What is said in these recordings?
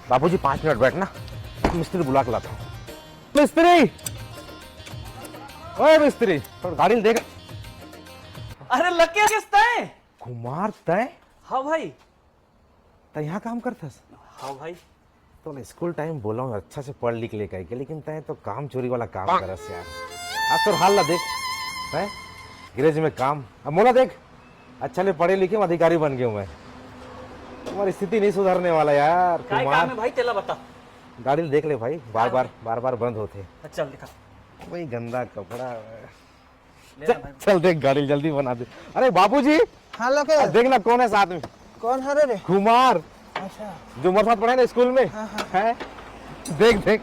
बाबूजी 5 minute बैठना, मिस्त्री बुला के लाता हूँ। मिस्त्री, ओए मिस्त्री, थोड़ा गाड़ी देख। अरे लके किसता है? कुमार तय हाँ भाई। तय यहाँ काम करथस? हाँ भाई। तो स्कूल टाइम बोला हूँ अच्छा से पढ़ लिख ले के, लेकिन तय तो काम चोरी वाला काम करस यार। आज तो हाल ला देख, तय गिरेज में काम, अब मोला देख, अच्छा ले पढ़े लिखे अधिकारी बन गया मैं। तुम्हारी स्थिति नहीं सुधरने वाला यार काय काम कुमार। है भाई तेला बता। गाड़ी देख ले भाई, बार बार बंद होते। चल दिखा। वही गंदा कपड़ा। ले चल, ना भाई। चल देख गाड़ी जल्दी बना दे। अरे बाबूजी, हाँ लोके, देखना कौन है साथ में। कौन है रे? कुमार, अच्छा, जो मेरे साथ पढ़े ना स्कूल में। हाँ, हाँ। है देख देख,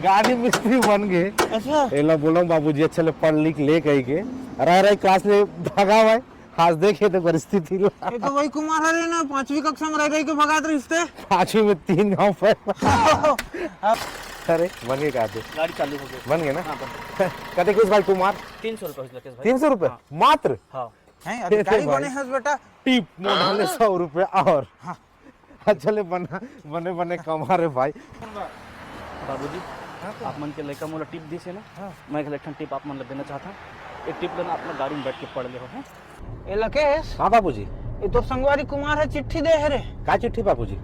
गाड़ी मिस्त्री बन गए। अच्छा। एला बोला हूँ बाबूजी अच्छा ले पढ़ लिख ले कही के रह क्लास में भागा भाई। आज देखे तो परिस्थिति ये तो वही कुमार है ना, 5वीं कक्षा में रह के भगात रिश्ते। 5वीं में 3 गाँव पर। अरे बन गए का गाड़ी चालू हो गई। बन गए ना? हाँ बन। कहते कुछ भाई कुमार 300 रुपए हुई लकेश भाई। 300 रुपए मात्र? हाँ। हैं अधिकारी भाई। बने हैं बेटा। टिप मोढ़ाले 100 रुपए और। हाँ अच्छा ले बने बने कमा रहे भाई। बाबूजी आप मन के लड़का मोला टिप दी से ना, मैं एक टिप आप मन ला देना चाहता। एक टिप लेना, अपना गाड़ी में बैठ के पढ़ ले हो हैं। ए लकेश, हाँ बाबूजी। ये तो संगवारी कुमार है, चिट्ठी दे है रे। का चिट्ठी बाबूजी?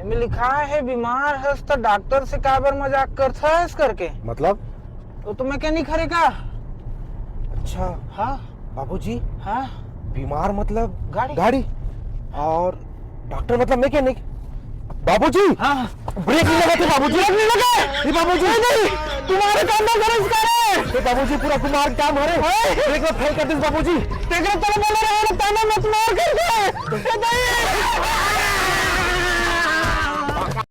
में लिखा है बीमार है तो डॉक्टर से काबर मजाक करता है इस करके। मतलब? तो तुम मैकेनिक है का? अच्छा हाँ बाबूजी, हाँ। बीमार मतलब गाड़ी और डॉक्टर मतलब मैकेनिक। बाबूजी हाँ। ब्रेक नहीं लगा थे बाबूजी, ब्रेक नहीं लगा। ये बाबूजी नहीं, तुम्हारे काम में गरज करे। ये बाबूजी पूरा कुमार काम हो रहे। ब्रेक में फेल कर दे बाबूजी। तेरे तरफ बोले रहे ताना मत मार कर दे।